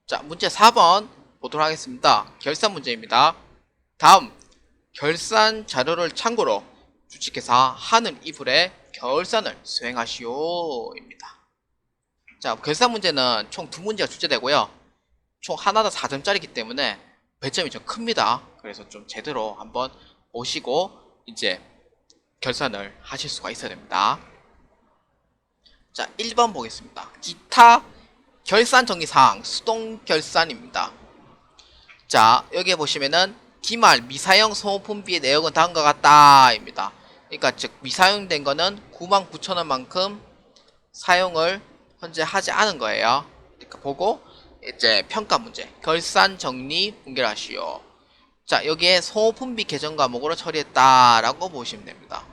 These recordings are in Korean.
자, 문제 4번 보도록 하겠습니다. 결산 문제입니다. 다음 결산 자료를 참고로 주식회사 하늘 이불의 결산을 수행하시오 입니다. 자, 결산 문제는 총 두 문제가 출제되고요. 총 하나당 4점짜리이기 때문에 배점이 좀 큽니다. 그래서 좀 제대로 한번 보시고 이제 결산을 하실 수가 있어야 됩니다. 자, 1번 보겠습니다. 기타 결산 정리사항 수동 결산입니다. 자, 여기에 보시면은 기말 미사용 소모품비의 내역은 다음과 같다 입니다. 그러니까 즉 미사용된 거는 99,000원만큼 사용을 현재 하지 않은 거예요. 그러니까 보고 이제 평가 문제 결산 정리 분결하시오. 자, 여기에 소모품비 계정 과목으로 처리했다라고 보시면 됩니다.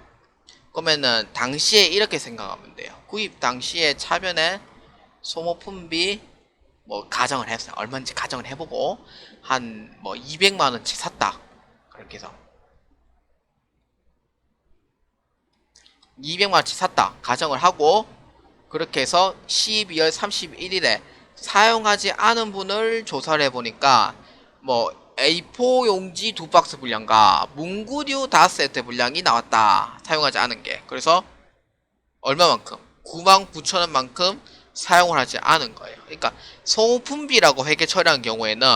그러면은 당시에 이렇게 생각하면 돼요. 구입 당시에 차변에 소모품비 뭐 가정을 했어요. 얼마인지 가정을 해보고 한 뭐 200만원치 샀다. 그렇게 해서 200만원치 샀다 가정을 하고 그렇게 해서 12월 31일에 사용하지 않은 분을 조사를 해보니까 뭐 A4 용지 2박스 분량과 문구류 5세트 분량이 나왔다. 사용하지 않은 게. 그래서 얼마만큼? 99,000원만큼 사용을 하지 않은 거예요. 그러니까 소모품비라고 회계 처리한 경우에는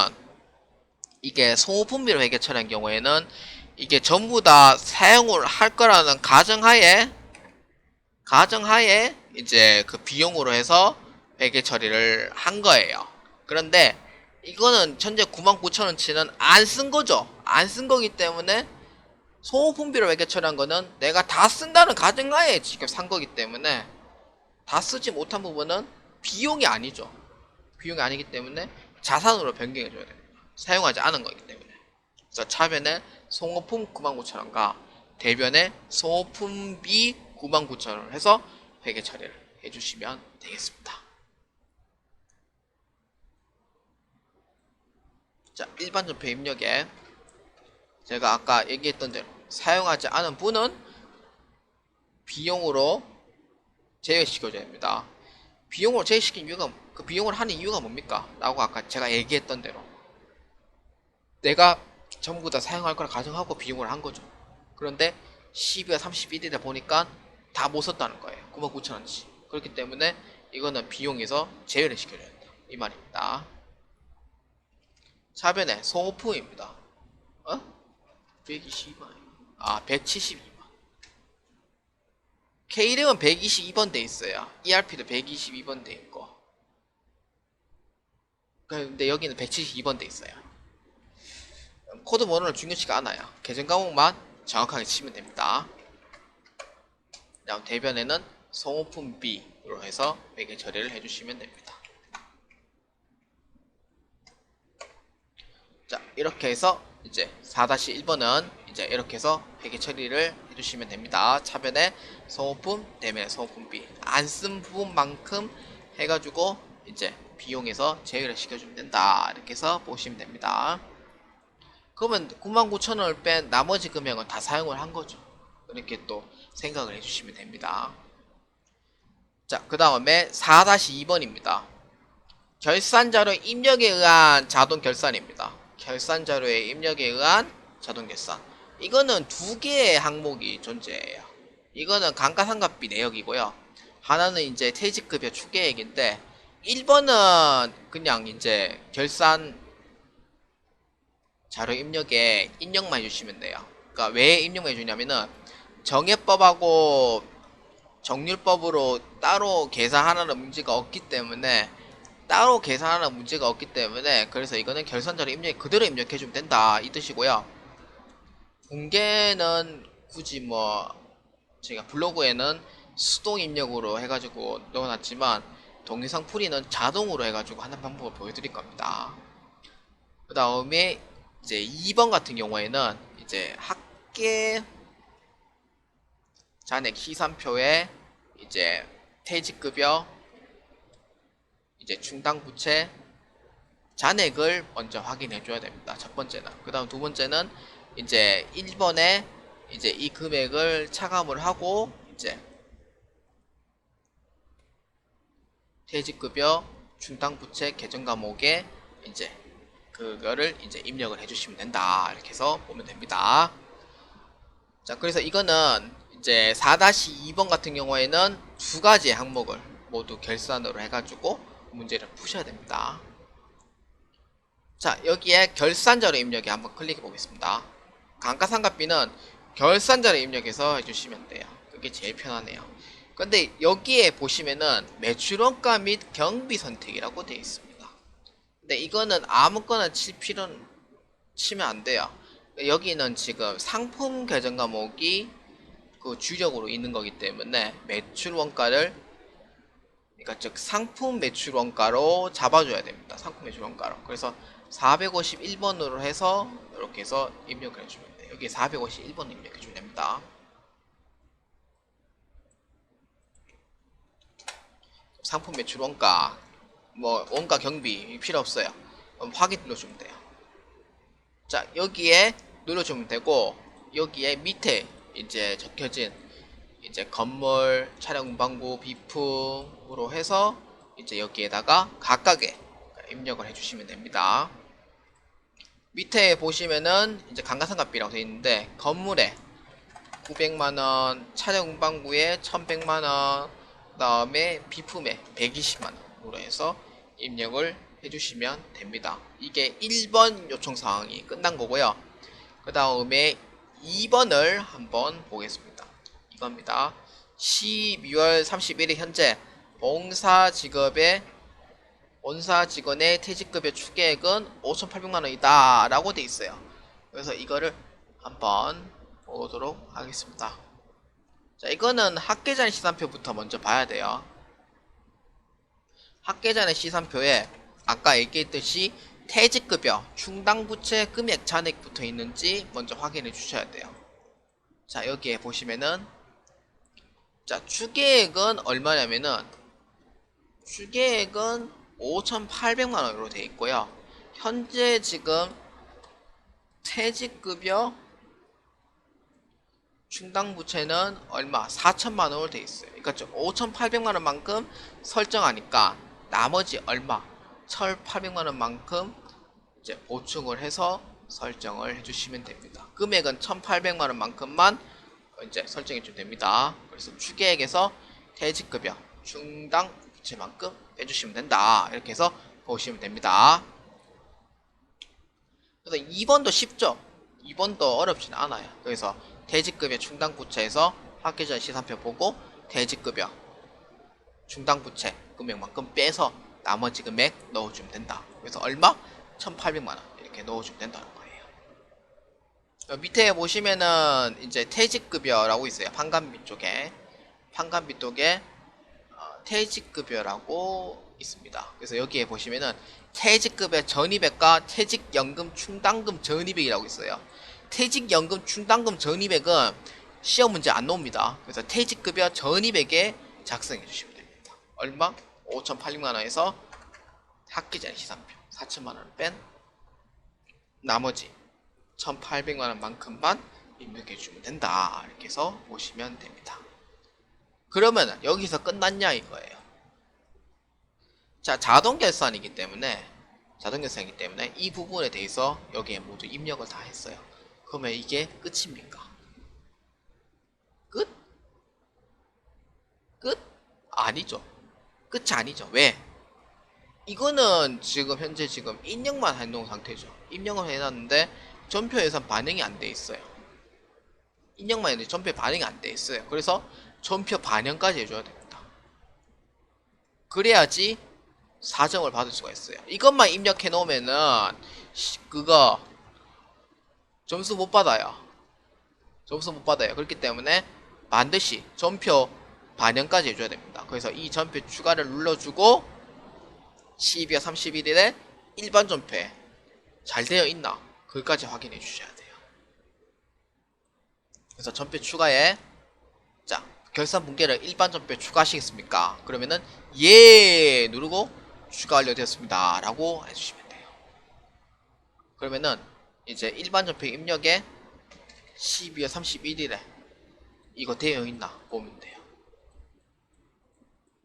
이게 소모품비로 회계 처리한 경우에는 이게 전부 다 사용을 할 거라는 가정하에 이제 그 비용으로 해서 회계 처리를 한 거예요. 그런데 이거는 현재 99,000원치는 안 쓴 거죠. 안 쓴 거기 때문에 소모품비로 회계 처리한 거는 내가 다 쓴다는 가정하에 지금 산 거기 때문에 다 쓰지 못한 부분은 비용이 아니죠. 비용이 아니기 때문에 자산으로 변경해 줘야 됩니다. 사용하지 않은 거기 때문에. 그래서 차변에 소모품 99,000원과 대변에 소모품비 99,000원을 해서 회계 처리를 해주시면 되겠습니다. 자, 일반 전표 입력에 제가 아까 얘기했던 대로 사용하지 않은 분은 비용으로 제외시켜줘야 됩니다. 비용으로 제외시킨 이유가, 그 비용을 하는 이유가 뭡니까? 라고 아까 제가 얘기했던 대로 내가 전부 다 사용할 거라 가정하고 비용을 한 거죠. 그런데 12월 31일에 보니까 다 못 썼다는 거예요. 99,000원치. 그렇기 때문에 이거는 비용에서 제외를 시켜줘야 된다. 이 말입니다. 차변에 소모품입니다. 122만. 172만. K이름은 122번 돼 있어요. ERP도 122번 돼 있고. 근데 여기는 172번 돼 있어요. 코드 번호를 중요치가 않아요. 계정 과목만 정확하게 치면 됩니다. 다음 대변에는 소모품비로 해서 회계 처리를 해주시면 됩니다. 자, 이렇게 해서 이제 4-1번은 이제 이렇게 해서 회계 처리를 해주시면 됩니다. 차변에 소모품, 대변에 소모품비 안 쓴 부분만큼 해가지고 이제 비용에서 제외를 시켜주면 된다. 이렇게 해서 보시면 됩니다. 그러면 99,000원을 뺀 나머지 금액은 다 사용을 한 거죠. 이렇게 또 생각을 해주시면 됩니다. 자, 그 다음에 4-2번입니다. 결산자료 입력에 의한 자동 결산입니다. 결산자료의 입력에 의한 자동 결산. 이거는 두 개의 항목이 존재해요. 이거는 감가상각비 내역이고요. 하나는 이제 퇴직급여 추계액인데 1번은 그냥 이제 결산 자료 입력에 입력만 해주시면 돼요. 그러니까 왜 입력만 해주냐면은 정액법하고 정률법으로 따로 계산하는 문제가 없기 때문에 그래서 이거는 결산자료 입력에 그대로 입력해주면 된다 이 뜻이고요. 공개는 굳이 뭐 제가 블로그에는 수동 입력으로 해가지고 넣어놨지만 동영상 풀이는 자동으로 해가지고 하는 방법을 보여드릴 겁니다. 그 다음에 이제 2번 같은 경우에는 이제 학계 잔액 시산표에 이제 퇴직급여 이제 충당부채 잔액을 먼저 확인해 줘야 됩니다. 첫 번째는. 그 다음 두 번째는 이제 1번에 이제 이 금액을 차감을 하고 이제 퇴직급여 충당부채 계정 과목에 이제 그거를 이제 입력을 해주시면 된다. 이렇게 해서 보면 됩니다. 자, 그래서 이거는 이제 4-2번 같은 경우에는 두 가지 항목을 모두 결산으로 해가지고 문제를 푸셔야 됩니다. 자, 여기에 결산자료 입력에 한번 클릭해 보겠습니다. 감가상각비는 결산자료 입력해서 해주시면 돼요. 그게 제일 편하네요. 근데 여기에 보시면은 매출원가 및 경비 선택이라고 되어 있습니다. 근데 이거는 아무거나 치면 안 돼요. 여기는 지금 상품 계정 과목이 그 주력으로 있는 거기 때문에 매출 원가를, 그러니까 즉 상품 매출 원가로 잡아줘야 됩니다. 상품 매출 원가로. 그래서 451번으로 해서 이렇게 해서 입력을 해주면 돼요. 여기 451번 입력해주면 됩니다. 상품 매출 원가, 뭐 원가 경비 필요 없어요. 확인 눌러주면 돼요. 자, 여기에 눌러주면 되고, 여기에 밑에 이제 적혀진 이제 건물, 차량 운반구, 비품으로 해서 이제 여기에다가 각각의 입력을 해주시면 됩니다. 밑에 보시면은 이제 감가상각비라고 되어 있는데, 건물에 900만원, 차량 운반구에 1100만원, 그 다음에 비품에 120만원으로 해서 입력을 해주시면 됩니다. 이게 1번 요청사항이 끝난 거고요. 그 다음에 2번을 한번 보겠습니다. 이겁니다. 12월 31일 현재 본사 직원의 퇴직급여 추계액은 5,800만원이다 라고 돼 있어요. 그래서 이거를 한번 보도록 하겠습니다. 자, 이거는 학계잔 시산표부터 먼저 봐야 돼요. 학계잔의 시산표에 아까 얘기했듯이 퇴직급여, 충당부채 금액 잔액 붙어 있는지 먼저 확인해 주셔야 돼요. 자, 여기에 보시면은, 자, 추계액은 얼마냐면은, 추계액은 5,800만원으로 되어 있고요. 현재 지금 퇴직급여, 충당부채는 얼마? 4천만원으로 되어 있어요. 그러니까 5,800만원만큼 설정하니까 나머지 얼마? 1,800만원만큼 이제 보충을 해서 설정을 해주시면 됩니다. 금액은 1,800만원만큼만 이제 설정해 주면 됩니다. 그래서 추계액에서 퇴직급여, 충당부채만큼 빼주시면 된다. 이렇게 해서 보시면 됩니다. 그래서 2번도 쉽죠? 2번도 어렵진 않아요. 그래서 퇴직급여 충당부채에서 학계전 시산표 보고 퇴직급여 충당부채 금액만큼 빼서 나머지 금액 넣어주면 된다. 그래서 얼마? 1,800만원 이렇게 넣어주면 된다는 거예요. 밑에 보시면은 이제 퇴직급여라고 있어요. 판관비 쪽에 퇴직급여라고 있습니다. 그래서 여기에 보시면은 퇴직급여 전입액과 퇴직연금 충당금 전입액이라고 있어요. 퇴직연금 충당금 전입액은 시험 문제 안 나옵니다. 그래서 퇴직급여 전입액에 작성해 주시면 됩니다. 얼마? 5,800만원에서 학기전 시산표 4천만원을 뺀 나머지 1,800만원만큼만 입력해 주면 된다. 이렇게 해서 보시면 됩니다. 그러면 여기서 끝났냐 이거예요. 자, 자동결산이기 때문에 이 부분에 대해서 여기에 모두 입력을 다 했어요. 그러면 이게 끝입니까? 끝? 끝? 아니죠. 끝이 아니죠. 왜? 이거는 지금 현재 지금 입력만 해놓은 상태죠. 입력을 해놨는데 전표 예산 반영이 안 돼 있어요. 입력만 했는데 전표 반영이 안 돼 있어요. 그래서 전표 반영까지 해줘야 됩니다. 그래야지 사정을 받을 수가 있어요. 이것만 입력해 놓으면은 그거 점수 못 받아요. 그렇기 때문에 반드시 전표 반영까지 해줘야 됩니다. 그래서 이 전표 추가를 눌러주고 12월 31일에 일반 전표에 잘 되어 있나 그것까지 확인해 주셔야 돼요. 그래서 전표 추가에 자, 결산 분계를 일반 전표에 추가하시겠습니까? 그러면은 예 누르고 추가 완료되었습니다 라고 해주시면 돼요. 그러면은 이제 일반 전표 입력에 12월 31일에 이거 되어 있나 보면 돼요.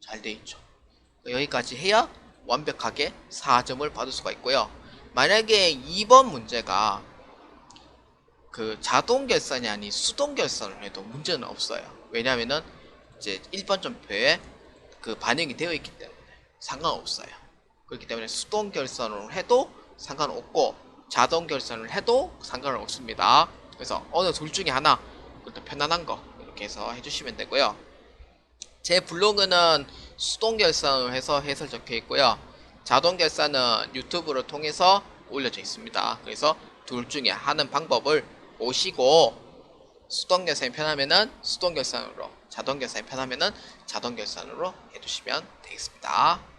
잘 되어 있죠. 여기까지 해야 완벽하게 4점을 받을 수가 있고요. 만약에 2번 문제가 그 자동 결산이 아닌 수동 결산을 해도 문제는 없어요. 왜냐면은 이제 1번 점표에 그 반영이 되어 있기 때문에 상관없어요. 그렇기 때문에 수동 결산을 해도 상관없고 자동 결산을 해도 상관은 없습니다. 그래서 어느 둘 중에 하나 편안한 거 이렇게 해서 해주시면 되고요. 제 블로그는 수동 결산을 해서 해설 적혀 있고요. 자동 결산은 유튜브를 통해서 올려져 있습니다. 그래서 둘 중에 하는 방법을 보시고 수동 결산이 편하면은 수동 결산으로, 자동 결산이 편하면은 자동 결산으로 해주시면 되겠습니다.